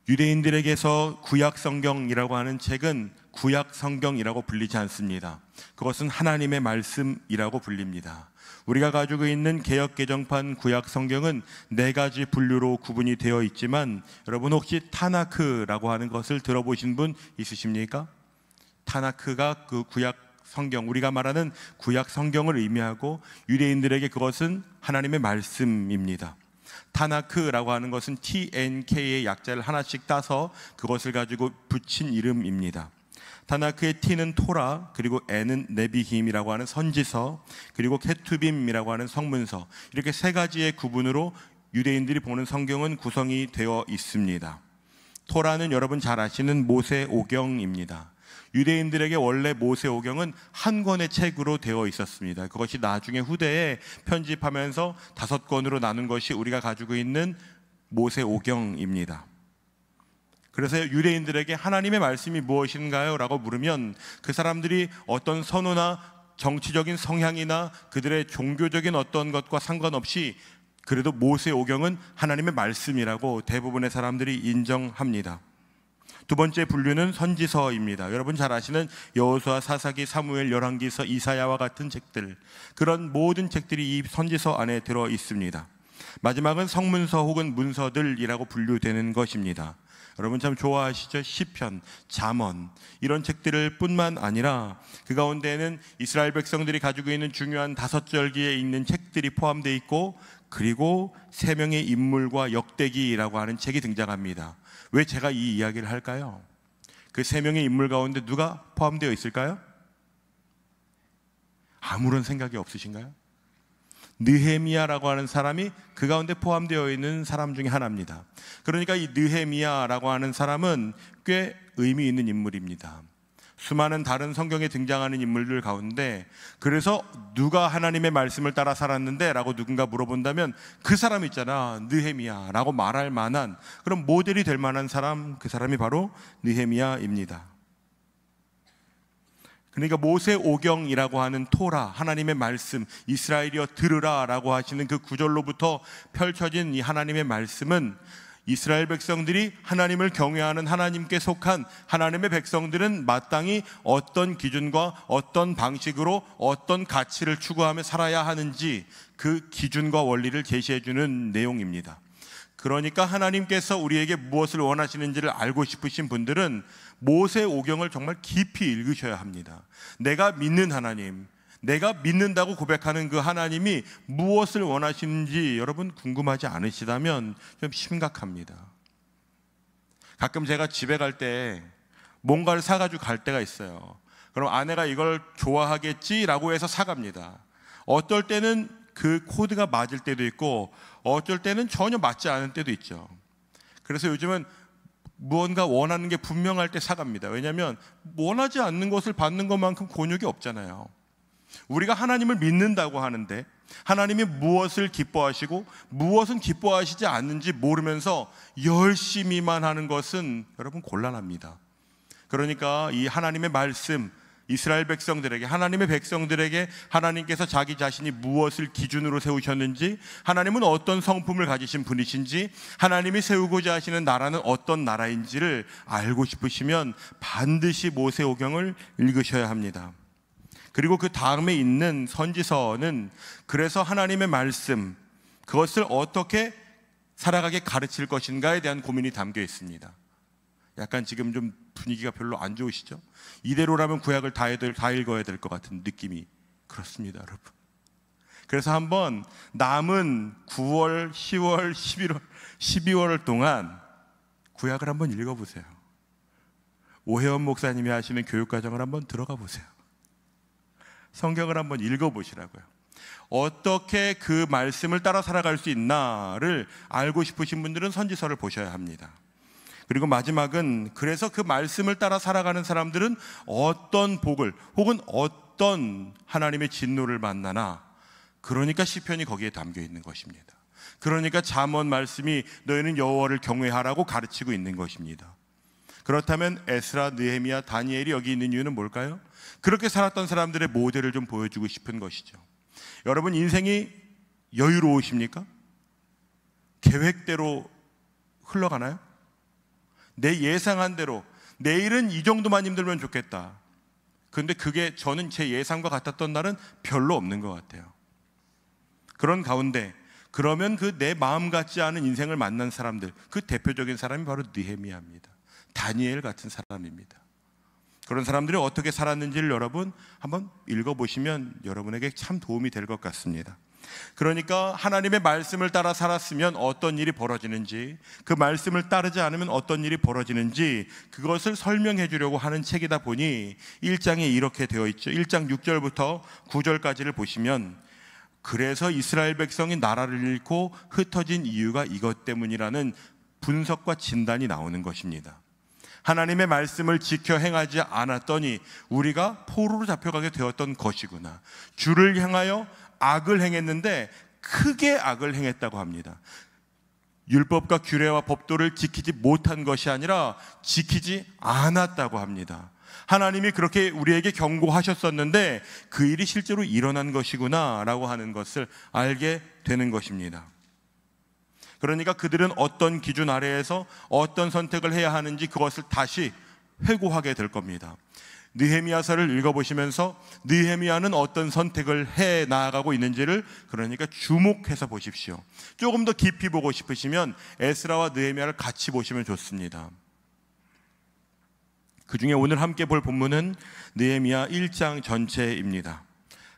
유대인들에게서 구약 성경이라고 하는 책은 구약 성경이라고 불리지 않습니다. 그것은 하나님의 말씀이라고 불립니다. 우리가 가지고 있는 개역 개정판 구약 성경은 4가지 분류로 구분이 되어 있지만, 여러분 혹시 타나크라고 하는 것을 들어보신 분 있으십니까? 타나크가 그 구약 성경, 우리가 말하는 구약 성경을 의미하고 유대인들에게 그것은 하나님의 말씀입니다. 타나크라고 하는 것은 TNK의 약자를 하나씩 따서 그것을 가지고 붙인 이름입니다. 타나크의 T는 토라, 그리고 N은 네비힘이라고 하는 선지서, 그리고 케투빔이라고 하는 성문서, 이렇게 3가지의 구분으로 유대인들이 보는 성경은 구성이 되어 있습니다. 토라는 여러분 잘 아시는 모세오경입니다. 유대인들에게 원래 모세오경은 한 권의 책으로 되어 있었습니다. 그것이 나중에 후대에 편집하면서 5권으로 나눈 것이 우리가 가지고 있는 모세오경입니다. 그래서 유대인들에게 하나님의 말씀이 무엇인가요? 라고 물으면 그 사람들이 어떤 선호나 정치적인 성향이나 그들의 종교적인 어떤 것과 상관없이 그래도 모세오경은 하나님의 말씀이라고 대부분의 사람들이 인정합니다. 2번째 분류는 선지서입니다. 여러분 잘 아시는 여호수아, 사사기, 사무엘, 열왕기서, 이사야와 같은 책들, 그런 모든 책들이 이 선지서 안에 들어 있습니다. 마지막은 성문서 혹은 문서들이라고 분류되는 것입니다. 여러분 참 좋아하시죠? 시편, 잠언, 이런 책들을 뿐만 아니라 그 가운데에는 이스라엘 백성들이 가지고 있는 중요한 5절기에 있는 책들이 포함되어 있고, 그리고 3명의 인물과 역대기라고 하는 책이 등장합니다. 왜 제가 이 이야기를 할까요? 그 3명의 인물 가운데 누가 포함되어 있을까요? 아무런 생각이 없으신가요? 느헤미야라고 하는 사람이 그 가운데 포함되어 있는 사람 중에 하나입니다. 그러니까 이 느헤미야라고 하는 사람은 꽤 의미 있는 인물입니다. 수많은 다른 성경에 등장하는 인물들 가운데, 그래서 누가 하나님의 말씀을 따라 살았는데? 라고 누군가 물어본다면 그 사람 있잖아, 느헤미야라고 말할 만한, 그런 모델이 될 만한 사람, 그 사람이 바로 느헤미야입니다. 그러니까 모세오경이라고 하는 토라, 하나님의 말씀, 이스라엘이여 들으라 라고 하시는 그 구절로부터 펼쳐진 이 하나님의 말씀은 이스라엘 백성들이 하나님을 경외하는 하나님께 속한 하나님의 백성들은 마땅히 어떤 기준과 어떤 방식으로 어떤 가치를 추구하며 살아야 하는지 그 기준과 원리를 제시해주는 내용입니다. 그러니까 하나님께서 우리에게 무엇을 원하시는지를 알고 싶으신 분들은 모세오경을 정말 깊이 읽으셔야 합니다. 내가 믿는 하나님, 내가 믿는다고 고백하는 그 하나님이 무엇을 원하시는지 여러분 궁금하지 않으시다면 좀 심각합니다. 가끔 제가 집에 갈 때 뭔가를 사가지고 갈 때가 있어요. 그럼 아내가 이걸 좋아하겠지라고 해서 사갑니다. 어떨 때는 그 코드가 맞을 때도 있고 어쩔 때는 전혀 맞지 않은 때도 있죠. 그래서 요즘은 무언가 원하는 게 분명할 때 사갑니다. 왜냐하면 원하지 않는 것을 받는 것만큼 곤욕이 없잖아요. 우리가 하나님을 믿는다고 하는데 하나님이 무엇을 기뻐하시고 무엇은 기뻐하시지 않는지 모르면서 열심히만 하는 것은 여러분 곤란합니다. 그러니까 이 하나님의 말씀, 이스라엘 백성들에게, 하나님의 백성들에게 하나님께서 자기 자신이 무엇을 기준으로 세우셨는지, 하나님은 어떤 성품을 가지신 분이신지, 하나님이 세우고자 하시는 나라는 어떤 나라인지를 알고 싶으시면 반드시 모세오경을 읽으셔야 합니다. 그리고 그 다음에 있는 선지서는 그래서 하나님의 말씀, 그것을 어떻게 살아가게 가르칠 것인가에 대한 고민이 담겨 있습니다. 약간 지금 좀 분위기가 별로 안 좋으시죠? 이대로라면 구약을 다 읽어야 될 것 같은 느낌이 그렇습니다, 여러분. 그래서 한번 남은 9월, 10월, 11월, 12월 동안 구약을 한번 읽어보세요. 오혜원 목사님이 하시는 교육과정을 한번 들어가 보세요. 성경을 한번 읽어보시라고요. 어떻게 그 말씀을 따라 살아갈 수 있나를 알고 싶으신 분들은 선지서를 보셔야 합니다. 그리고 마지막은 그래서 그 말씀을 따라 살아가는 사람들은 어떤 복을 혹은 어떤 하나님의 진노를 만나나, 그러니까 시편이 거기에 담겨 있는 것입니다. 그러니까 잠언 말씀이 너희는 여호와를 경외하라고 가르치고 있는 것입니다. 그렇다면 에스라, 느헤미야, 다니엘이 여기 있는 이유는 뭘까요? 그렇게 살았던 사람들의 모델을 좀 보여주고 싶은 것이죠. 여러분 인생이 여유로우십니까? 계획대로 흘러가나요? 내 예상한 대로 내일은 이 정도만 힘들면 좋겠다. 그런데 그게 저는 제 예상과 같았던 날은 별로 없는 것 같아요. 그런 가운데 그러면 그 내 마음 같지 않은 인생을 만난 사람들, 그 대표적인 사람이 바로 느헤미야입니다. 다니엘 같은 사람입니다. 그런 사람들이 어떻게 살았는지를 여러분 한번 읽어보시면 여러분에게 참 도움이 될 것 같습니다. 그러니까 하나님의 말씀을 따라 살았으면 어떤 일이 벌어지는지, 그 말씀을 따르지 않으면 어떤 일이 벌어지는지 그것을 설명해 주려고 하는 책이다 보니 1장에 이렇게 되어 있죠. 1장 6절부터 9절까지를 보시면 그래서 이스라엘 백성이 나라를 잃고 흩어진 이유가 이것 때문이라는 분석과 진단이 나오는 것입니다. 하나님의 말씀을 지켜 행하지 않았더니 우리가 포로로 잡혀가게 되었던 것이구나. 주를 향하여 악을 행했는데 크게 악을 행했다고 합니다. 율법과 규례와 법도를 지키지 못한 것이 아니라 지키지 않았다고 합니다. 하나님이 그렇게 우리에게 경고하셨었는데 그 일이 실제로 일어난 것이구나 라고 하는 것을 알게 되는 것입니다. 그러니까 그들은 어떤 기준 아래에서 어떤 선택을 해야 하는지 그것을 다시 회고하게 될 겁니다. 느헤미야서를 읽어보시면서 느헤미야는 어떤 선택을 해 나아가고 있는지를 그러니까 주목해서 보십시오. 조금 더 깊이 보고 싶으시면 에스라와 느헤미야를 같이 보시면 좋습니다. 그 중에 오늘 함께 볼 본문은 느헤미야 1장 전체입니다.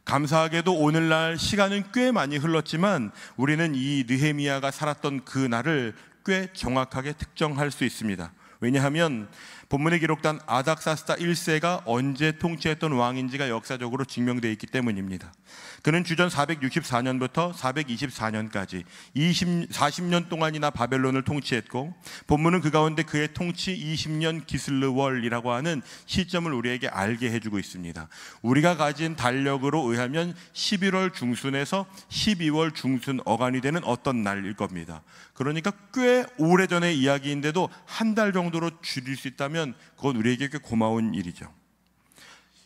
감사하게도 오늘날 시간은 꽤 많이 흘렀지만 우리는 이 느헤미야가 살았던 그 날을 꽤 정확하게 특정할 수 있습니다. 왜냐하면 본문에 기록된 아닥사스다 1세가 언제 통치했던 왕인지가 역사적으로 증명되어 있기 때문입니다. 그는 주전 464년부터 424년까지 40년 동안이나 바벨론을 통치했고, 본문은 그 가운데 그의 통치 20년 기슬르월이라고 하는 시점을 우리에게 알게 해주고 있습니다. 우리가 가진 달력으로 의하면 11월 중순에서 12월 중순 어간이 되는 어떤 날일 겁니다. 그러니까 꽤 오래전의 이야기인데도 한 달 정도로 줄일 수 있다면 그건 우리에게 꽤 고마운 일이죠.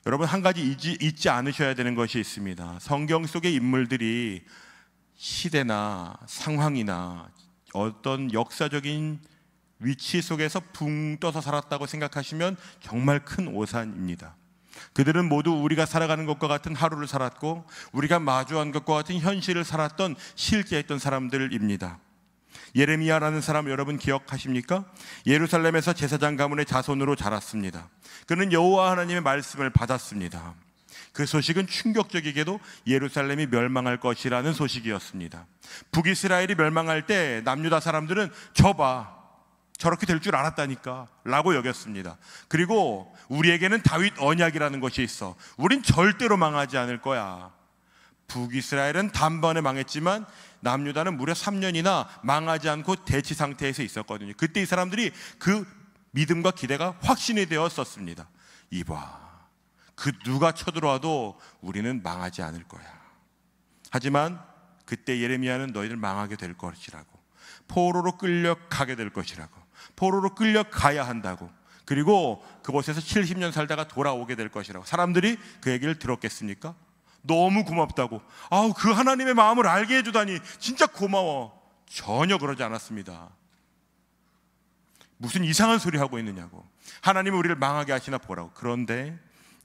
여러분, 한 가지 잊지 않으셔야 되는 것이 있습니다. 성경 속의 인물들이 시대나 상황이나 어떤 역사적인 위치 속에서 붕 떠서 살았다고 생각하시면 정말 큰 오산입니다. 그들은 모두 우리가 살아가는 것과 같은 하루를 살았고 우리가 마주한 것과 같은 현실을 살았던 실제했던 사람들입니다. 예레미야라는 사람 여러분 기억하십니까? 예루살렘에서 제사장 가문의 자손으로 자랐습니다. 그는 여호와 하나님의 말씀을 받았습니다. 그 소식은 충격적이게도 예루살렘이 멸망할 것이라는 소식이었습니다. 북이스라엘이 멸망할 때 남유다 사람들은 저렇게 될 줄 알았다니까 라고 여겼습니다. 그리고 우리에게는 다윗 언약이라는 것이 있어. 우린 절대로 망하지 않을 거야. 북이스라엘은 단번에 망했지만 남유다는 무려 3년이나 망하지 않고 대치 상태에서 있었거든요. 그때 이 사람들이 그 믿음과 기대가 확신이 되었었습니다. 이봐, 그 누가 쳐들어와도 우리는 망하지 않을 거야. 하지만 그때 예레미야는 너희들 망하게 될 것이라고, 포로로 끌려가게 될 것이라고, 포로로 끌려가야 한다고, 그리고 그곳에서 70년 살다가 돌아오게 될 것이라고. 사람들이 그 얘기를 들었겠습니까? 너무 고맙다고, 그 하나님의 마음을 알게 해주다니 진짜 고마워. 전혀 그러지 않았습니다. 무슨 이상한 소리 하고 있느냐고, 하나님은 우리를 망하게 하시나 보라고. 그런데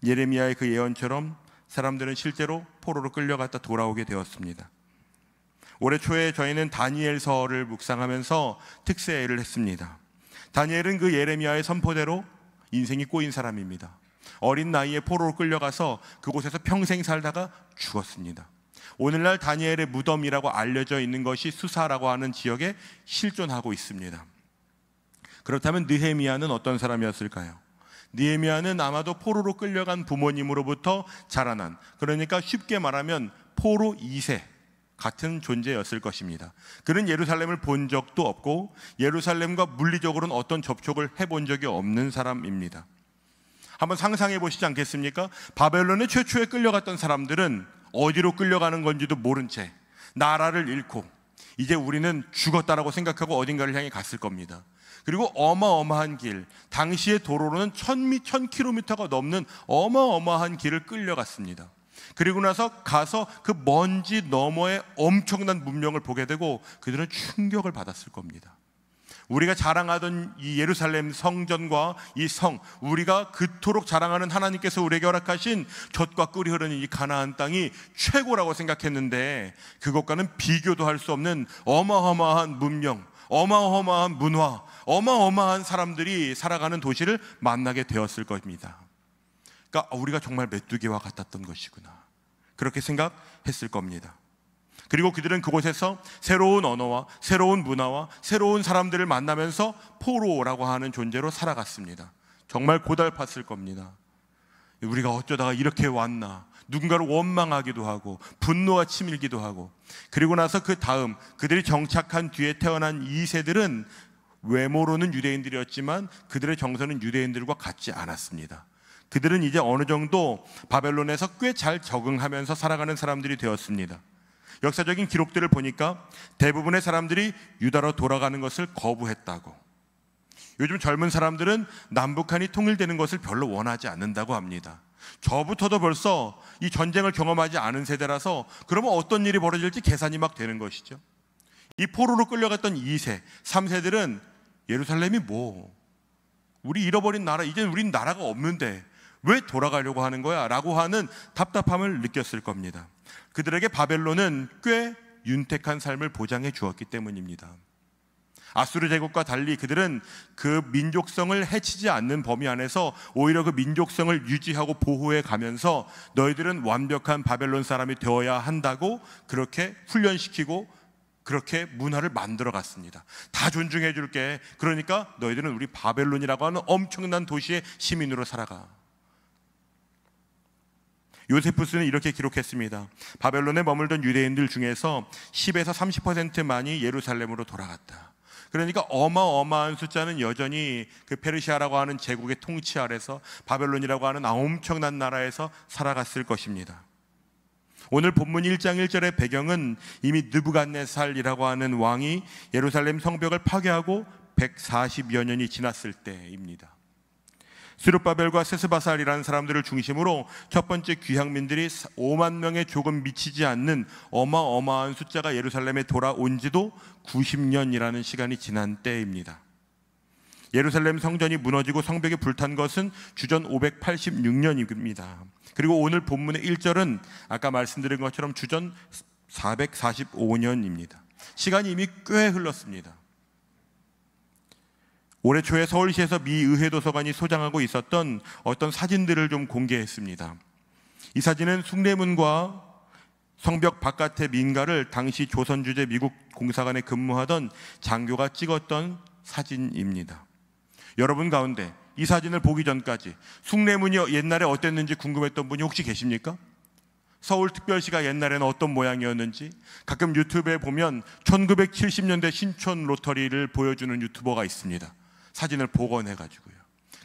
예레미야의 그 예언처럼 사람들은 실제로 포로로 끌려갔다 돌아오게 되었습니다. 올해 초에 저희는 다니엘서를 묵상하면서 특세를 했습니다. 다니엘은 그 예레미야의 선포대로 인생이 꼬인 사람입니다. 어린 나이에 포로로 끌려가서 그곳에서 평생 살다가 죽었습니다. 오늘날 다니엘의 무덤이라고 알려져 있는 것이 수사라고 하는 지역에 실존하고 있습니다. 그렇다면 느헤미야는 어떤 사람이었을까요? 느헤미야는 아마도 포로로 끌려간 부모님으로부터 자라난, 그러니까 쉽게 말하면 포로 2세 같은 존재였을 것입니다. 그는 예루살렘을 본 적도 없고 예루살렘과 물리적으로는 어떤 접촉을 해본 적이 없는 사람입니다. 한번 상상해 보시지 않겠습니까? 바벨론에 최초에 끌려갔던 사람들은 어디로 끌려가는 건지도 모른 채 나라를 잃고 이제 우리는 죽었다라고 생각하고 어딘가를 향해 갔을 겁니다. 그리고 어마어마한 길, 당시의 도로로는 1000km가 넘는 어마어마한 길을 끌려갔습니다. 그리고 나서 가서 그 먼지 너머의 엄청난 문명을 보게 되고 그들은 충격을 받았을 겁니다. 우리가 자랑하던 이 예루살렘 성전과 이 성, 우리가 그토록 자랑하는 하나님께서 우리에게 허락하신 젖과 꿀이 흐르는 이 가나안 땅이 최고라고 생각했는데, 그것과는 비교도 할 수 없는 어마어마한 문명, 어마어마한 문화, 어마어마한 사람들이 살아가는 도시를 만나게 되었을 겁니다. 그러니까 우리가 정말 메뚜기와 같았던 것이구나, 그렇게 생각했을 겁니다. 그리고 그들은 그곳에서 새로운 언어와 새로운 문화와 새로운 사람들을 만나면서 포로라고 하는 존재로 살아갔습니다. 정말 고달팠을 겁니다. 우리가 어쩌다가 이렇게 왔나, 누군가를 원망하기도 하고 분노가 치밀기도 하고. 그리고 나서 그 다음 그들이 정착한 뒤에 태어난 2세들은 외모로는 유대인들이었지만 그들의 정서는 유대인들과 같지 않았습니다. 그들은 이제 어느 정도 바벨론에서 꽤 잘 적응하면서 살아가는 사람들이 되었습니다. 역사적인 기록들을 보니까 대부분의 사람들이 유다로 돌아가는 것을 거부했다고, 요즘 젊은 사람들은 남북한이 통일되는 것을 별로 원하지 않는다고 합니다. 저부터도 벌써 이 전쟁을 경험하지 않은 세대라서 그러면 어떤 일이 벌어질지 계산이 막 되는 것이죠. 이 포로로 끌려갔던 2세, 3세들은 예루살렘이 뭐, 우리 잃어버린 나라, 이젠 우린 나라가 없는데 왜 돌아가려고 하는 거야? 라고 하는 답답함을 느꼈을 겁니다. 그들에게 바벨론은 꽤 윤택한 삶을 보장해 주었기 때문입니다. 아수르 제국과 달리 그들은 그 민족성을 해치지 않는 범위 안에서 오히려 그 민족성을 유지하고 보호해 가면서 너희들은 완벽한 바벨론 사람이 되어야 한다고 그렇게 훈련시키고 그렇게 문화를 만들어 갔습니다. 다 존중해 줄게, 그러니까 너희들은 우리 바벨론이라고 하는 엄청난 도시의 시민으로 살아가. 요세푸스는 이렇게 기록했습니다. 바벨론에 머물던 유대인들 중에서 10에서 30%만이 예루살렘으로 돌아갔다. 그러니까 어마어마한 숫자는 여전히 그 페르시아라고 하는 제국의 통치 아래서 바벨론이라고 하는 엄청난 나라에서 살아갔을 것입니다. 오늘 본문 1장 1절의 배경은 이미 느부갓네살이라고 하는 왕이 예루살렘 성벽을 파괴하고 140여 년이 지났을 때입니다. 스룹바벨과 세스바살이라는 사람들을 중심으로 첫 번째 귀향민들이 5만 명에 조금 미치지 않는 어마어마한 숫자가 예루살렘에 돌아온 지도 90년이라는 시간이 지난 때입니다. 예루살렘 성전이 무너지고 성벽이 불탄 것은 주전 586년입니다. 그리고 오늘 본문의 1절은 아까 말씀드린 것처럼 주전 445년입니다. 시간이 이미 꽤 흘렀습니다. 올해 초에 서울시에서 미 의회도서관이 소장하고 있었던 어떤 사진들을 좀 공개했습니다. 이 사진은 숭례문과 성벽 바깥의 민가를 당시 조선주재 미국 공사관에 근무하던 장교가 찍었던 사진입니다. 여러분 가운데 이 사진을 보기 전까지 숭례문이 옛날에 어땠는지 궁금했던 분이 혹시 계십니까? 서울특별시가 옛날에는 어떤 모양이었는지. 가끔 유튜브에 보면 1970년대 신촌 로터리를 보여주는 유튜버가 있습니다. 사진을 복원해가지고요.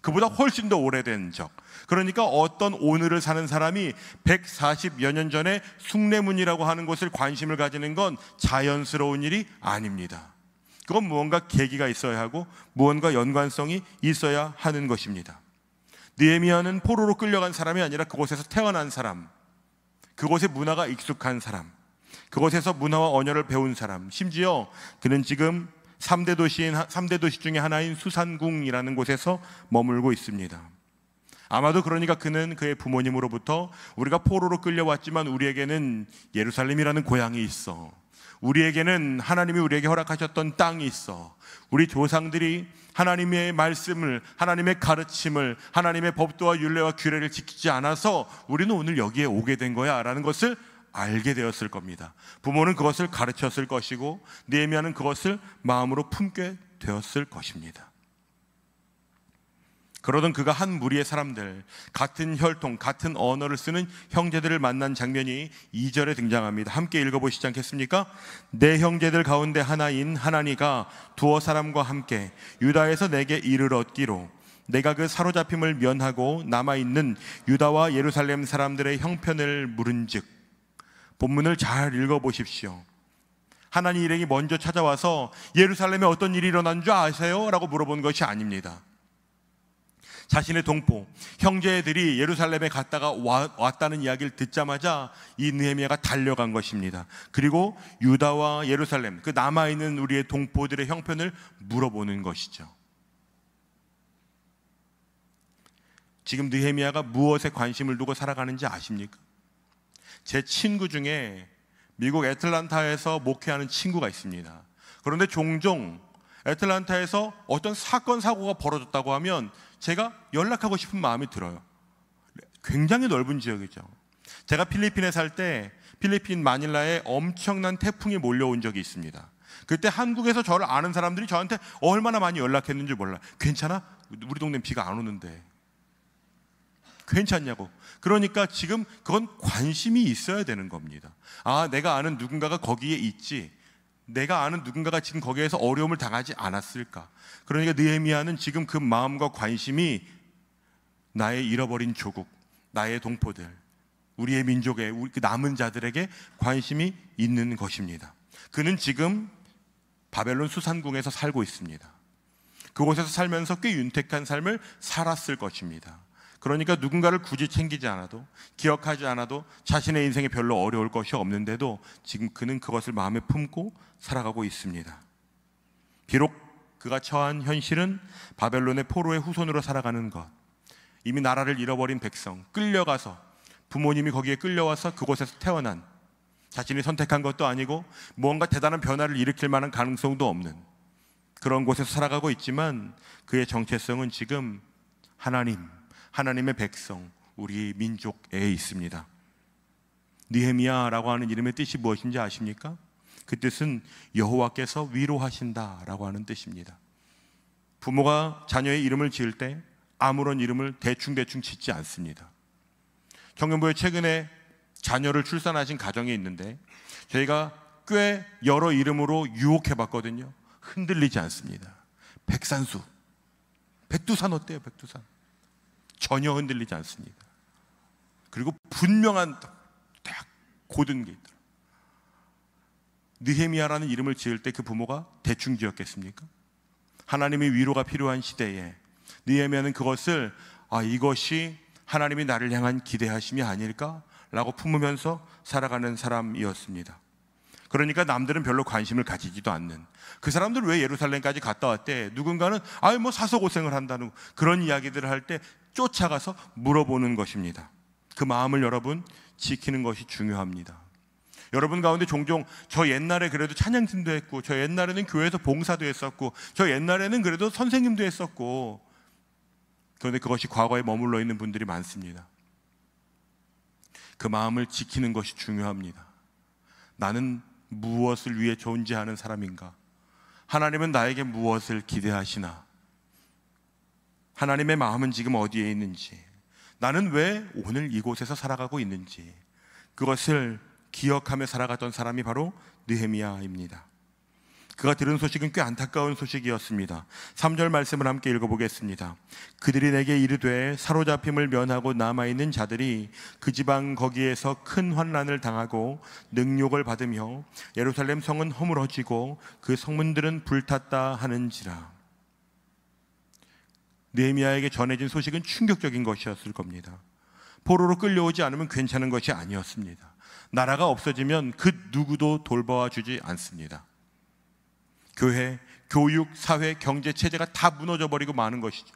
그보다 훨씬 더 오래된 적. 그러니까 어떤 오늘을 사는 사람이 140여 년 전에 숭례문이라고 하는 곳을 관심을 가지는 건 자연스러운 일이 아닙니다. 그건 무언가 계기가 있어야 하고 무언가 연관성이 있어야 하는 것입니다. 느헤미야는 포로로 끌려간 사람이 아니라 그곳에서 태어난 사람, 그곳의 문화가 익숙한 사람, 그곳에서 문화와 언어를 배운 사람, 심지어 그는 지금 3대 도시 중에 하나인 수산궁이라는 곳에서 머물고 있습니다. 아마도 그러니까 그는 그의 부모님으로부터 우리가 포로로 끌려왔지만 우리에게는 예루살렘이라는 고향이 있어, 우리에게는 하나님이 우리에게 허락하셨던 땅이 있어, 우리 조상들이 하나님의 말씀을, 하나님의 가르침을, 하나님의 법도와 율례와 규례를 지키지 않아서 우리는 오늘 여기에 오게 된 거야 라는 것을 알게 되었을 겁니다. 부모는 그것을 가르쳤을 것이고 느헤미야는 그것을 마음으로 품게 되었을 것입니다. 그러던 그가 한 무리의 사람들, 같은 혈통, 같은 언어를 쓰는 형제들을 만난 장면이 2절에 등장합니다. 함께 읽어보시지 않겠습니까? 내 형제들 가운데 하나인 하나니가 두어 사람과 함께 유다에서 내게 이를 얻기로 내가 그 사로잡힘을 면하고 남아있는 유다와 예루살렘 사람들의 형편을 물은즉. 본문을 잘 읽어보십시오. 하나님 일행이 먼저 찾아와서 예루살렘에 어떤 일이 일어난 줄 아세요? 라고 물어본 것이 아닙니다. 자신의 동포, 형제들이 예루살렘에 갔다가 왔다는 이야기를 듣자마자 이 느헤미야가 달려간 것입니다. 그리고 유다와 예루살렘, 그 남아있는 우리의 동포들의 형편을 물어보는 것이죠. 지금 느헤미야가 무엇에 관심을 두고 살아가는지 아십니까? 제 친구 중에 미국 애틀란타에서 목회하는 친구가 있습니다. 그런데 종종 애틀란타에서 어떤 사건, 사고가 벌어졌다고 하면 제가 연락하고 싶은 마음이 들어요. 굉장히 넓은 지역이죠. 제가 필리핀에 살 때 필리핀 마닐라에 엄청난 태풍이 몰려온 적이 있습니다. 그때 한국에서 저를 아는 사람들이 저한테 얼마나 많이 연락했는지 몰라요. 괜찮아? 우리 동네는 비가 안 오는데. 괜찮냐고. 그러니까 지금 그건 관심이 있어야 되는 겁니다. 아, 내가 아는 누군가가 거기에 있지. 내가 아는 누군가가 지금 거기에서 어려움을 당하지 않았을까. 그러니까 느헤미야는 지금 그 마음과 관심이 나의 잃어버린 조국, 나의 동포들, 우리의 민족의 우리 남은 자들에게 관심이 있는 것입니다. 그는 지금 바벨론 수산궁에서 살고 있습니다. 그곳에서 살면서 꽤 윤택한 삶을 살았을 것입니다. 그러니까 누군가를 굳이 챙기지 않아도, 기억하지 않아도 자신의 인생에 별로 어려울 것이 없는데도 지금 그는 그것을 마음에 품고 살아가고 있습니다. 비록 그가 처한 현실은 바벨론의 포로의 후손으로 살아가는 것, 이미 나라를 잃어버린 백성, 끌려가서 부모님이 거기에 끌려와서 그곳에서 태어난, 자신이 선택한 것도 아니고 무언가 대단한 변화를 일으킬 만한 가능성도 없는 그런 곳에서 살아가고 있지만 그의 정체성은 지금 하나님의 백성, 우리 민족에 있습니다. 느헤미야라고 하는 이름의 뜻이 무엇인지 아십니까? 그 뜻은 여호와께서 위로하신다라고 하는 뜻입니다. 부모가 자녀의 이름을 지을 때 아무런 이름을 대충 짓지 않습니다. 청년부에 최근에 자녀를 출산하신 가정이 있는데 저희가 꽤 여러 이름으로 유혹해봤거든요. 흔들리지 않습니다. 백산수, 백두산 어때요? 백두산 전혀 흔들리지 않습니다. 그리고 분명한 딱 고든 게 있더라고요. 느헤미야라는 이름을 지을 때 그 부모가 대충 지었겠습니까? 하나님의 위로가 필요한 시대에 느헤미야는 그것을 이것이 하나님이 나를 향한 기대하심이 아닐까라고 품으면서 살아가는 사람이었습니다. 그러니까 남들은 별로 관심을 가지지도 않는, 그 사람들 왜 예루살렘까지 갔다 왔대? 누군가는 뭐 사서 고생을 한다는 그런 이야기들을 할 때 쫓아가서 물어보는 것입니다. 그 마음을 여러분 지키는 것이 중요합니다. 여러분 가운데 종종 저 옛날에 그래도 찬양팀도 했고, 저 옛날에는 교회에서 봉사도 했었고, 저 옛날에는 그래도 선생님도 했었고, 그런데 그것이 과거에 머물러 있는 분들이 많습니다. 그 마음을 지키는 것이 중요합니다. 나는 무엇을 위해 존재하는 사람인가? 하나님은 나에게 무엇을 기대하시나? 하나님의 마음은 지금 어디에 있는지, 나는 왜 오늘 이곳에서 살아가고 있는지, 그것을 기억하며 살아갔던 사람이 바로 느헤미야입니다. 그가 들은 소식은 꽤 안타까운 소식이었습니다. 3절 말씀을 함께 읽어보겠습니다. 그들이 내게 이르되 사로잡힘을 면하고 남아있는 자들이 그 지방 거기에서 큰 환난을 당하고 능욕을 받으며 예루살렘 성은 허물어지고 그 성문들은 불탔다 하는지라. 느헤미야에게 전해진 소식은 충격적인 것이었을 겁니다. 포로로 끌려오지 않으면 괜찮은 것이 아니었습니다. 나라가 없어지면 그 누구도 돌보아 주지 않습니다. 교회, 교육, 사회, 경제 체제가 다 무너져 버리고 마는 것이죠.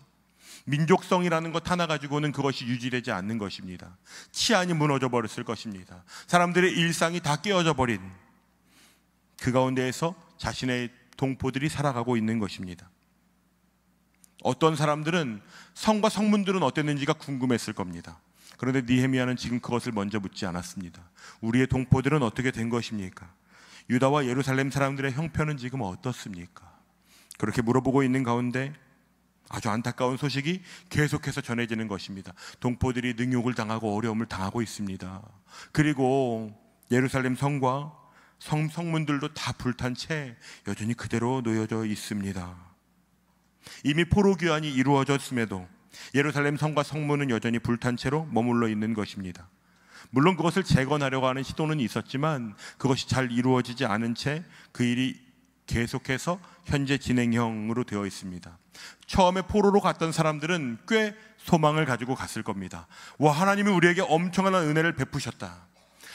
민족성이라는 것 하나 가지고는 그것이 유지되지 않는 것입니다. 치안이 무너져 버렸을 것입니다. 사람들의 일상이 다 깨어져 버린 그 가운데에서 자신의 동포들이 살아가고 있는 것입니다. 어떤 사람들은 성과 성문들은 어땠는지가 궁금했을 겁니다. 그런데 느헤미야는 지금 그것을 먼저 묻지 않았습니다. 우리의 동포들은 어떻게 된 것입니까? 유다와 예루살렘 사람들의 형편은 지금 어떻습니까? 그렇게 물어보고 있는 가운데 아주 안타까운 소식이 계속해서 전해지는 것입니다. 동포들이 능욕을 당하고 어려움을 당하고 있습니다. 그리고 예루살렘 성과 성문들도 다 불탄 채 여전히 그대로 놓여져 있습니다. 이미 포로 귀환이 이루어졌음에도 예루살렘 성과 성문은 여전히 불탄 채로 머물러 있는 것입니다. 물론 그것을 재건하려고 하는 시도는 있었지만 그것이 잘 이루어지지 않은 채 그 일이 계속해서 현재 진행형으로 되어 있습니다. 처음에 포로로 갔던 사람들은 꽤 소망을 가지고 갔을 겁니다. 와, 하나님이 우리에게 엄청난 은혜를 베푸셨다.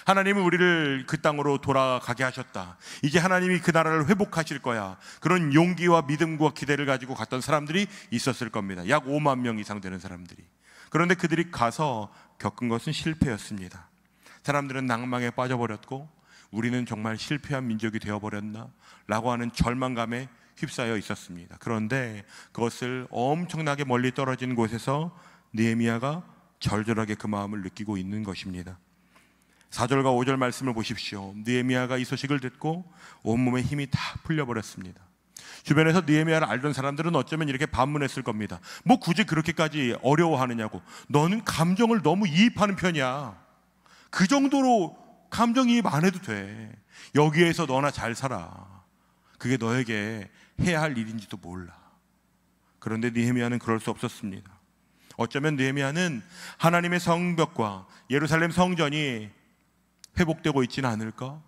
하나님은 우리를 그 땅으로 돌아가게 하셨다. 이제 하나님이 그 나라를 회복하실 거야. 그런 용기와 믿음과 기대를 가지고 갔던 사람들이 있었을 겁니다. 약 5만 명 이상 되는 사람들이. 그런데 그들이 가서 겪은 것은 실패였습니다. 사람들은 낭망에 빠져버렸고, 우리는 정말 실패한 민족이 되어버렸나? 라고 하는 절망감에 휩싸여 있었습니다. 그런데 그것을 엄청나게 멀리 떨어진 곳에서 느헤미야가 절절하게 그 마음을 느끼고 있는 것입니다. 4절과 5절 말씀을 보십시오. 느헤미야가 이 소식을 듣고 온몸에 힘이 다 풀려버렸습니다. 주변에서 느헤미야를 알던 사람들은 어쩌면 이렇게 반문했을 겁니다. 뭐 굳이 그렇게까지 어려워하느냐고. 너는 감정을 너무 이입하는 편이야. 그 정도로 감정이입 안 해도 돼. 여기에서 너나 잘 살아. 그게 너에게 해야 할 일인지도 몰라. 그런데 느헤미야는 그럴 수 없었습니다. 어쩌면 느헤미야는 하나님의 성벽과 예루살렘 성전이 회복되고 있지는 않을까?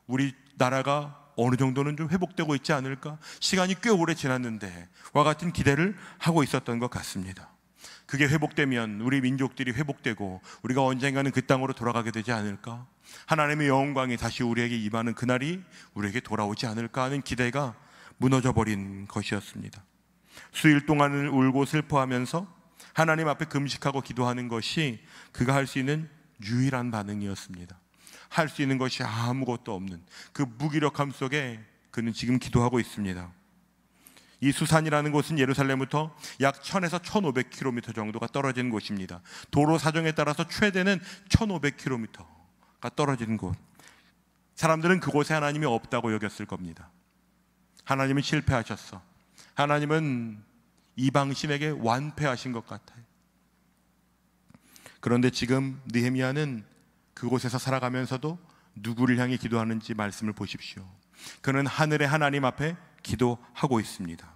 우리 나라가 어느 정도는 좀 회복되고 있지 않을까? 시간이 꽤 오래 지났는데 와 같은 기대를 하고 있었던 것 같습니다. 그게 회복되면 우리 민족들이 회복되고 우리가 언젠가는 그 땅으로 돌아가게 되지 않을까? 하나님의 영광이 다시 우리에게 임하는 그날이 우리에게 돌아오지 않을까 하는 기대가 무너져버린 것이었습니다. 수일 동안을 울고 슬퍼하면서 하나님 앞에 금식하고 기도하는 것이 그가 할 수 있는 유일한 반응이었습니다. 할 수 있는 것이 아무것도 없는 그 무기력함 속에 그는 지금 기도하고 있습니다. 이 수산이라는 곳은 예루살렘부터 약 1000에서 1500km 정도가 떨어진 곳입니다. 도로 사정에 따라서 최대는 1500km가 떨어진 곳. 사람들은 그곳에 하나님이 없다고 여겼을 겁니다. 하나님은 실패하셨어. 하나님은 이방신에게 완패하신 것 같아요. 그런데 지금 느헤미야는 그곳에서 살아가면서도 누구를 향해 기도하는지 말씀을 보십시오. 그는 하늘의 하나님 앞에 기도하고 있습니다.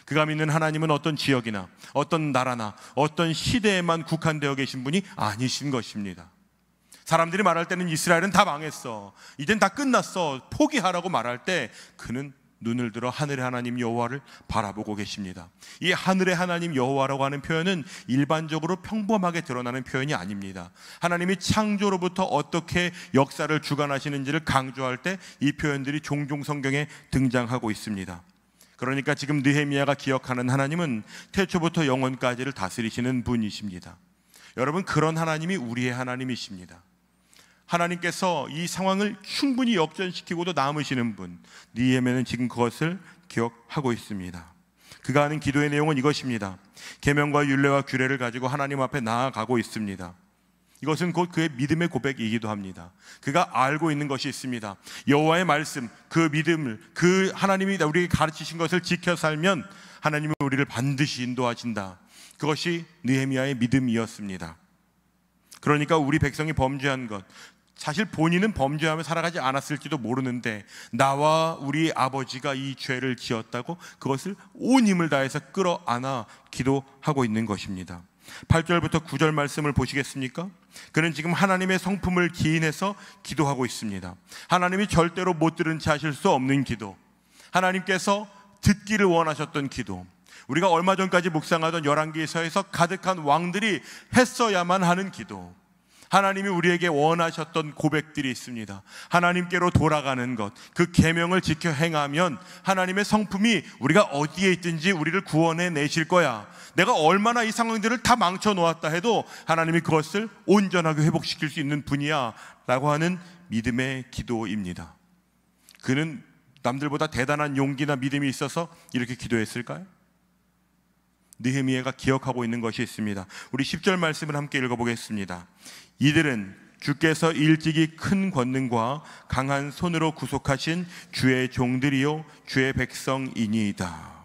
그가 믿는 하나님은 어떤 지역이나 어떤 나라나 어떤 시대에만 국한되어 계신 분이 아니신 것입니다. 사람들이 말할 때는 이스라엘은 다 망했어, 이젠 다 끝났어, 포기하라고 말할 때 그는 눈을 들어 하늘의 하나님 여호와를 바라보고 계십니다. 이 하늘의 하나님 여호와라고 하는 표현은 일반적으로 평범하게 드러나는 표현이 아닙니다. 하나님이 창조로부터 어떻게 역사를 주관하시는지를 강조할 때 이 표현들이 종종 성경에 등장하고 있습니다. 그러니까 지금 느헤미야가 기억하는 하나님은 태초부터 영원까지를 다스리시는 분이십니다. 여러분, 그런 하나님이 우리의 하나님이십니다. 하나님께서 이 상황을 충분히 역전시키고도 남으시는 분, 느헤미야는 지금 그것을 기억하고 있습니다. 그가 하는 기도의 내용은 이것입니다. 계명과 율례와 규례를 가지고 하나님 앞에 나아가고 있습니다. 이것은 곧 그의 믿음의 고백이기도 합니다. 그가 알고 있는 것이 있습니다. 여호와의 말씀, 그 믿음을, 그 하나님이 우리에게 가르치신 것을 지켜 살면 하나님은 우리를 반드시 인도하신다. 그것이 느헤미야의 믿음이었습니다. 그러니까 우리 백성이 범죄한 것, 사실 본인은 범죄하며 살아가지 않았을지도 모르는데 나와 우리 아버지가 이 죄를 지었다고 그것을 온 힘을 다해서 끌어안아 기도하고 있는 것입니다. 8절부터 9절 말씀을 보시겠습니까? 그는 지금 하나님의 성품을 기인해서 기도하고 있습니다. 하나님이 절대로 못 들은 채 하실 수 없는 기도, 하나님께서 듣기를 원하셨던 기도, 우리가 얼마 전까지 묵상하던 열왕기서에서 가득한 왕들이 했어야만 하는 기도, 하나님이 우리에게 원하셨던 고백들이 있습니다. 하나님께로 돌아가는 것, 그 계명을 지켜 행하면 하나님의 성품이 우리가 어디에 있든지 우리를 구원해 내실 거야. 내가 얼마나 이 상황들을 다 망쳐 놓았다 해도 하나님이 그것을 온전하게 회복시킬 수 있는 분이야 라고 하는 믿음의 기도입니다. 그는 남들보다 대단한 용기나 믿음이 있어서 이렇게 기도했을까요? 느헤미야가 기억하고 있는 것이 있습니다. 우리 10절 말씀을 함께 읽어보겠습니다. 이들은 주께서 일찍이 큰 권능과 강한 손으로 구속하신 주의 종들이요 주의 백성이니이다.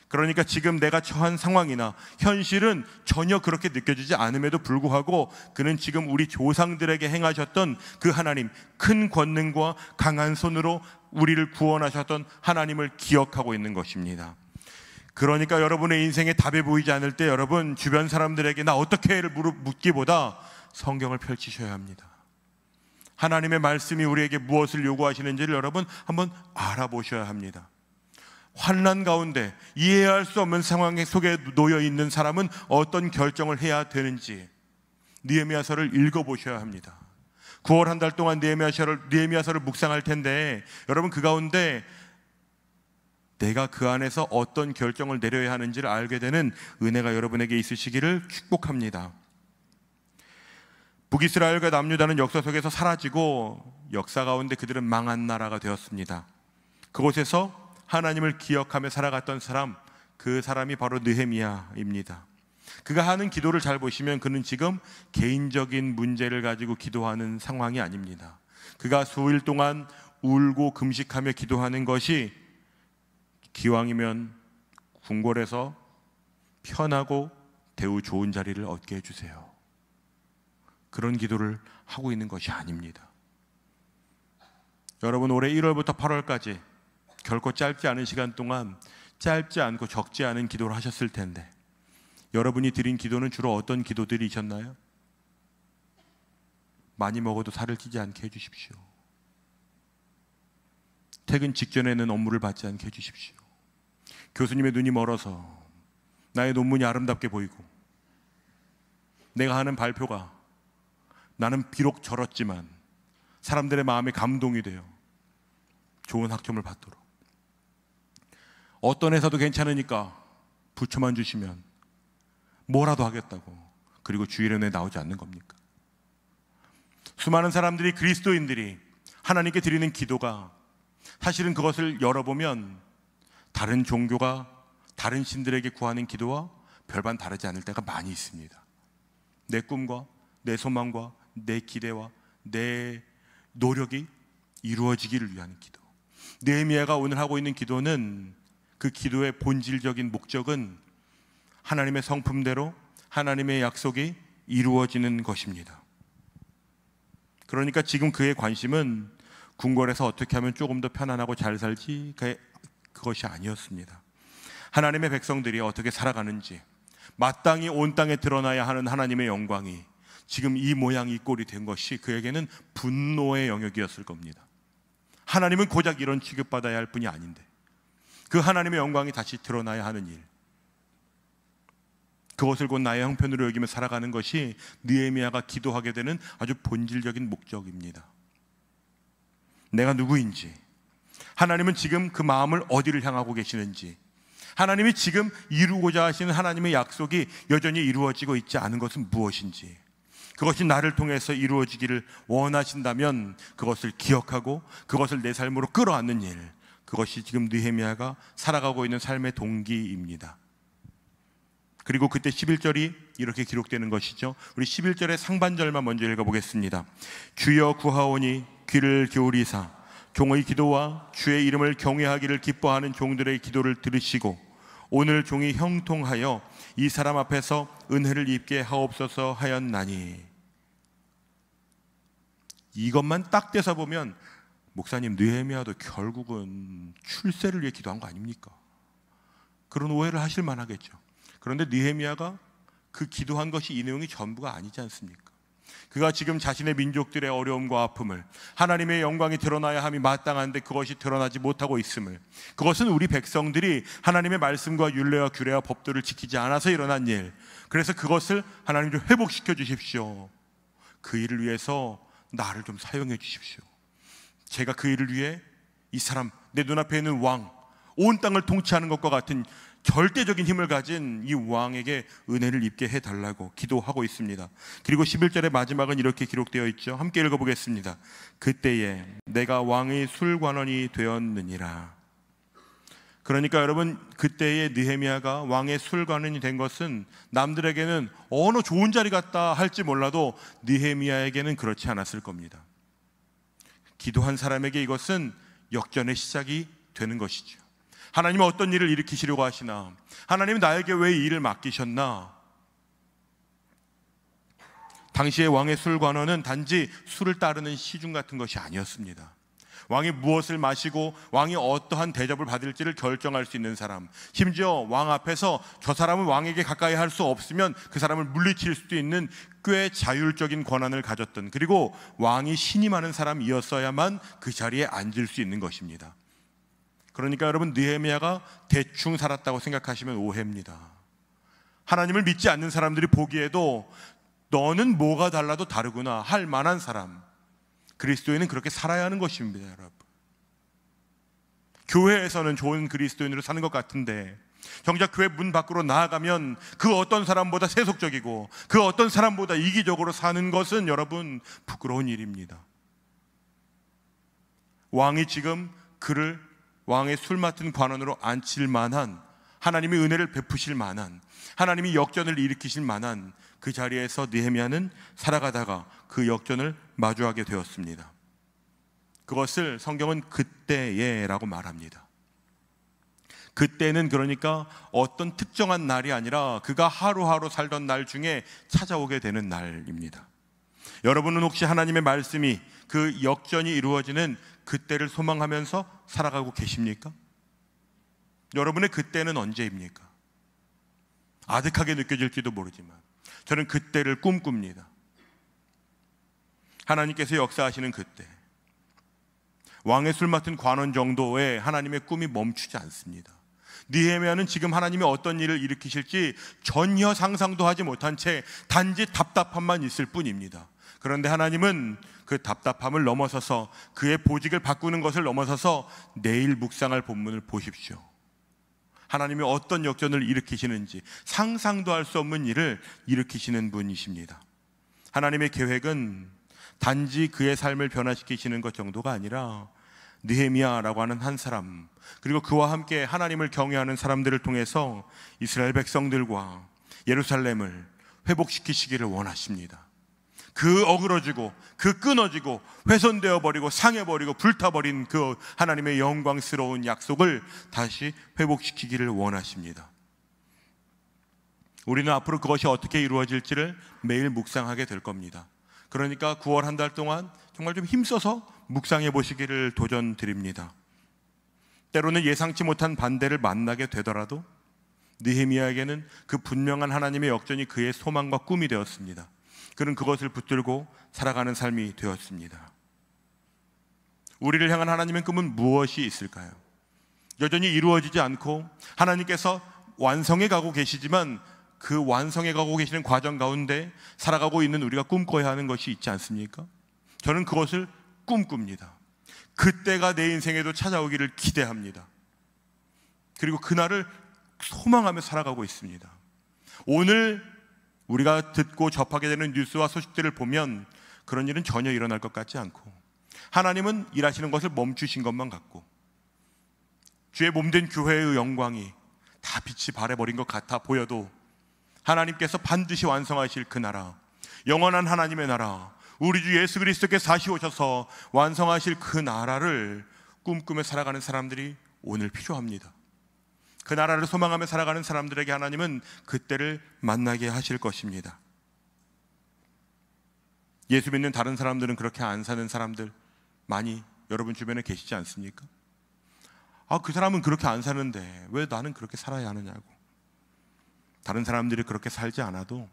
그러니까 지금 내가 처한 상황이나 현실은 전혀 그렇게 느껴지지 않음에도 불구하고 그는 지금 우리 조상들에게 행하셨던 그 하나님, 큰 권능과 강한 손으로 우리를 구원하셨던 하나님을 기억하고 있는 것입니다. 그러니까 여러분의 인생에 답이 보이지 않을 때 여러분 주변 사람들에게 나 어떻게 해를 묻기보다 성경을 펼치셔야 합니다. 하나님의 말씀이 우리에게 무엇을 요구하시는지를 여러분 한번 알아보셔야 합니다. 환난 가운데 이해할 수 없는 상황 속에 놓여 있는 사람은 어떤 결정을 해야 되는지 느헤미야서를 읽어보셔야 합니다. 9월 한 달 동안 느헤미야서를 묵상할 텐데 여러분 그 가운데 내가 그 안에서 어떤 결정을 내려야 하는지를 알게 되는 은혜가 여러분에게 있으시기를 축복합니다. 북이스라엘과 남유다는 역사 속에서 사라지고 역사 가운데 그들은 망한 나라가 되었습니다. 그곳에서 하나님을 기억하며 살아갔던 사람, 그 사람이 바로 느헤미야입니다. 그가 하는 기도를 잘 보시면 그는 지금 개인적인 문제를 가지고 기도하는 상황이 아닙니다. 그가 수일 동안 울고 금식하며 기도하는 것이 기왕이면 궁궐에서 편하고 대우 좋은 자리를 얻게 해주세요. 그런 기도를 하고 있는 것이 아닙니다. 여러분, 올해 1월부터 8월까지 결코 짧지 않은 시간 동안 짧지 않고 적지 않은 기도를 하셨을 텐데 여러분이 드린 기도는 주로 어떤 기도들이셨나요? 많이 먹어도 살을 찌지 않게 해주십시오. 퇴근 직전에는 업무를 받지 않게 해주십시오. 교수님의 눈이 멀어서 나의 논문이 아름답게 보이고 내가 하는 발표가 나는 비록 절었지만 사람들의 마음에 감동이 돼요. 좋은 학점을 받도록. 어떤 회사도 괜찮으니까 부처만 주시면 뭐라도 하겠다고. 그리고 주일원에 나오지 않는 겁니까? 수많은 사람들이, 그리스도인들이 하나님께 드리는 기도가 사실은 그것을 열어보면 다른 종교가 다른 신들에게 구하는 기도와 별반 다르지 않을 때가 많이 있습니다. 내 꿈과 내 소망과 내 기대와 내 노력이 이루어지기를 위한 기도. 느헤미야가 오늘 하고 있는 기도는 그 기도의 본질적인 목적은 하나님의 성품대로 하나님의 약속이 이루어지는 것입니다. 그러니까 지금 그의 관심은 궁궐에서 어떻게 하면 조금 더 편안하고 잘 살지, 그것이 아니었습니다. 하나님의 백성들이 어떻게 살아가는지, 마땅히 온 땅에 드러나야 하는 하나님의 영광이 지금 이 모양 이 꼴이 된 것이 그에게는 분노의 영역이었을 겁니다. 하나님은 고작 이런 취급받아야 할 분이 아닌데 그 하나님의 영광이 다시 드러나야 하는 일, 그것을 곧 나의 형편으로 여기며 살아가는 것이 느헤미야가 기도하게 되는 아주 본질적인 목적입니다. 내가 누구인지, 하나님은 지금 그 마음을 어디를 향하고 계시는지, 하나님이 지금 이루고자 하시는 하나님의 약속이 여전히 이루어지고 있지 않은 것은 무엇인지, 그것이 나를 통해서 이루어지기를 원하신다면 그것을 기억하고 그것을 내 삶으로 끌어안는 일, 그것이 지금 느헤미야가 살아가고 있는 삶의 동기입니다. 그리고 그때 11절이 이렇게 기록되는 것이죠. 우리 11절의 상반절만 먼저 읽어보겠습니다. 주여 구하오니 귀를 기울이사 종의 기도와 주의 이름을 경외하기를 기뻐하는 종들의 기도를 들으시고 오늘 종이 형통하여 이 사람 앞에서 은혜를 입게 하옵소서 하였나니. 이것만 딱 떼서 보면 목사님, 느헤미야도 결국은 출세를 위해 기도한 거 아닙니까? 그런 오해를 하실 만하겠죠. 그런데 느헤미야가 그 기도한 것이 이 내용이 전부가 아니지 않습니까? 그가 지금 자신의 민족들의 어려움과 아픔을, 하나님의 영광이 드러나야 함이 마땅한데 그것이 드러나지 못하고 있음을, 그것은 우리 백성들이 하나님의 말씀과 율례와 규례와 법도를 지키지 않아서 일어난 일, 그래서 그것을 하나님 좀 회복시켜 주십시오. 그 일을 위해서 나를 좀 사용해 주십시오. 제가 그 일을 위해 이 사람, 내 눈앞에 있는 왕, 온 땅을 통치하는 것과 같은 절대적인 힘을 가진 이 왕에게 은혜를 입게 해달라고 기도하고 있습니다. 그리고 11절의 마지막은 이렇게 기록되어 있죠. 함께 읽어보겠습니다. 그때에 내가 왕의 술관원이 되었느니라. 그러니까 여러분, 그때의 느헤미야가 왕의 술관원이 된 것은 남들에게는 어느 좋은 자리 같다 할지 몰라도 느헤미야에게는 그렇지 않았을 겁니다. 기도한 사람에게 이것은 역전의 시작이 되는 것이죠. 하나님은 어떤 일을 일으키시려고 하시나? 하나님은 나에게 왜 이 일을 맡기셨나? 당시의 왕의 술관원은 단지 술을 따르는 시중 같은 것이 아니었습니다. 왕이 무엇을 마시고 왕이 어떠한 대접을 받을지를 결정할 수 있는 사람, 심지어 왕 앞에서 저 사람은 왕에게 가까이 할 수 없으면 그 사람을 물리칠 수도 있는 꽤 자율적인 권한을 가졌던, 그리고 왕이 신임하는 사람이었어야만 그 자리에 앉을 수 있는 것입니다. 그러니까 여러분, 느헤미야가 대충 살았다고 생각하시면 오해입니다. 하나님을 믿지 않는 사람들이 보기에도 너는 뭐가 달라도 다르구나 할 만한 사람, 그리스도인은 그렇게 살아야 하는 것입니다. 여러분, 교회에서는 좋은 그리스도인으로 사는 것 같은데 정작 교회 문 밖으로 나아가면 그 어떤 사람보다 세속적이고 그 어떤 사람보다 이기적으로 사는 것은 여러분 부끄러운 일입니다. 왕이 지금 그를 왕의 술 맡은 관원으로 앉힐 만한, 하나님이 은혜를 베푸실 만한, 하나님이 역전을 일으키실 만한 그 자리에서 느헤미야는 살아가다가 그 역전을 마주하게 되었습니다. 그것을 성경은 그때에라고 말합니다. 그때는 그러니까 어떤 특정한 날이 아니라 그가 하루하루 살던 날 중에 찾아오게 되는 날입니다. 여러분은 혹시 하나님의 말씀이, 그 역전이 이루어지는 그때를 소망하면서 살아가고 계십니까? 여러분의 그때는 언제입니까? 아득하게 느껴질지도 모르지만 저는 그때를 꿈꿉니다. 하나님께서 역사하시는 그때, 왕의 술 맡은 관원 정도의 하나님의 꿈이 멈추지 않습니다. 느헤미야는 지금 하나님이 어떤 일을 일으키실지 전혀 상상도 하지 못한 채 단지 답답함만 있을 뿐입니다. 그런데 하나님은 그 답답함을 넘어서서, 그의 보직을 바꾸는 것을 넘어서서 내일 묵상할 본문을 보십시오. 하나님이 어떤 역전을 일으키시는지 상상도 할 수 없는 일을 일으키시는 분이십니다. 하나님의 계획은 단지 그의 삶을 변화시키시는 것 정도가 아니라 느헤미야라고 하는 한 사람, 그리고 그와 함께 하나님을 경외하는 사람들을 통해서 이스라엘 백성들과 예루살렘을 회복시키시기를 원하십니다. 그 어그러지고 그 끊어지고 훼손되어 버리고 상해버리고 불타버린 그 하나님의 영광스러운 약속을 다시 회복시키기를 원하십니다. 우리는 앞으로 그것이 어떻게 이루어질지를 매일 묵상하게 될 겁니다. 그러니까 9월 한 달 동안 정말 좀 힘써서 묵상해 보시기를 도전드립니다. 때로는 예상치 못한 반대를 만나게 되더라도 느헤미야에게는 그 분명한 하나님의 역전이 그의 소망과 꿈이 되었습니다. 그는 그것을 붙들고 살아가는 삶이 되었습니다. 우리를 향한 하나님의 꿈은 무엇이 있을까요? 여전히 이루어지지 않고 하나님께서 완성해 가고 계시지만 그 완성해 가고 계시는 과정 가운데 살아가고 있는 우리가 꿈꿔야 하는 것이 있지 않습니까? 저는 그것을 꿈꿉니다. 그때가 내 인생에도 찾아오기를 기대합니다. 그리고 그날을 소망하며 살아가고 있습니다. 오늘 우리가 듣고 접하게 되는 뉴스와 소식들을 보면 그런 일은 전혀 일어날 것 같지 않고, 하나님은 일하시는 것을 멈추신 것만 같고, 주의 몸된 교회의 영광이 다 빛이 발해버린 것 같아 보여도 하나님께서 반드시 완성하실 그 나라, 영원한 하나님의 나라, 우리 주 예수 그리스도께서 다시 오셔서 완성하실 그 나라를 꿈꾸며 살아가는 사람들이 오늘 필요합니다. 그 나라를 소망하며 살아가는 사람들에게 하나님은 그때를 만나게 하실 것입니다. 예수 믿는 다른 사람들은 그렇게 안 사는 사람들 많이 여러분 주변에 계시지 않습니까? 그 사람은 그렇게 안 사는데 왜 나는 그렇게 살아야 하느냐고. 다른 사람들이 그렇게 살지 않아도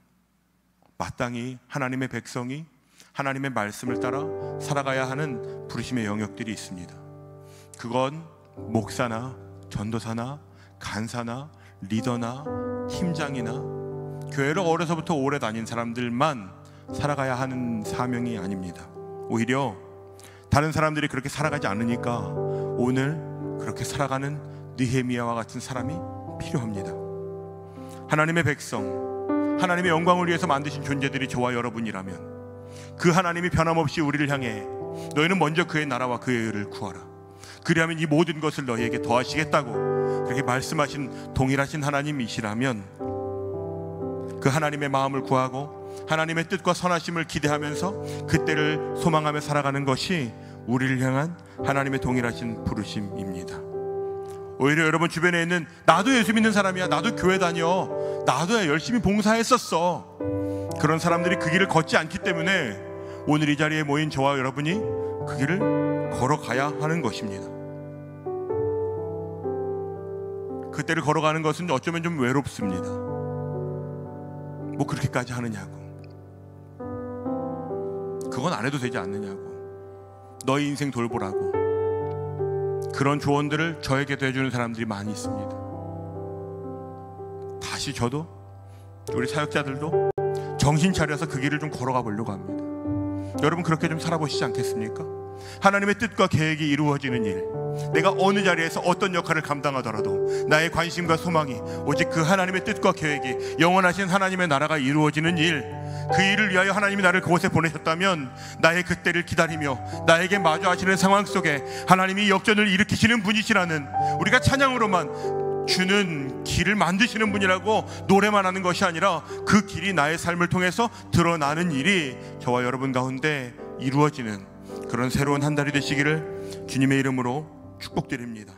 마땅히 하나님의 백성이 하나님의 말씀을 따라 살아가야 하는 부르심의 영역들이 있습니다. 그건 목사나 전도사나 간사나 리더나 팀장이나 교회를 어려서부터 오래 다닌 사람들만 살아가야 하는 사명이 아닙니다. 오히려 다른 사람들이 그렇게 살아가지 않으니까 오늘 그렇게 살아가는 느헤미야와 같은 사람이 필요합니다. 하나님의 백성, 하나님의 영광을 위해서 만드신 존재들이 저와 여러분이라면 그 하나님이 변함없이 우리를 향해 너희는 먼저 그의 나라와 그의 의를 구하라, 그리하면 이 모든 것을 너희에게 더하시겠다고 그렇게 말씀하신 동일하신 하나님이시라면 그 하나님의 마음을 구하고 하나님의 뜻과 선하심을 기대하면서 그때를 소망하며 살아가는 것이 우리를 향한 하나님의 동일하신 부르심입니다. 오히려 여러분 주변에 있는 나도 예수 믿는 사람이야, 나도 교회 다녀, 나도 열심히 봉사했었어, 그런 사람들이 그 길을 걷지 않기 때문에 오늘 이 자리에 모인 저와 여러분이 그 길을 걸어가야 하는 것입니다. 그 때를 걸어가는 것은 어쩌면 좀 외롭습니다. 뭐 그렇게까지 하느냐고, 그건 안 해도 되지 않느냐고, 너희 인생 돌보라고, 그런 조언들을 저에게도 해주는 사람들이 많이 있습니다. 다시 저도, 우리 사역자들도 정신 차려서 그 길을 좀 걸어가 보려고 합니다. 여러분 그렇게 좀 살아보시지 않겠습니까? 하나님의 뜻과 계획이 이루어지는 일, 내가 어느 자리에서 어떤 역할을 감당하더라도 나의 관심과 소망이 오직 그 하나님의 뜻과 계획이, 영원하신 하나님의 나라가 이루어지는 일, 그 일을 위하여 하나님이 나를 그곳에 보내셨다면 나의 그때를 기다리며 나에게 마주하시는 상황 속에 하나님이 역전을 일으키시는 분이시라는, 우리가 찬양으로만 주는 길을 만드시는 분이라고 노래만 하는 것이 아니라 그 길이 나의 삶을 통해서 드러나는 일이 저와 여러분 가운데 이루어지는 그런 새로운 한 달이 되시기를 주님의 이름으로 축복드립니다.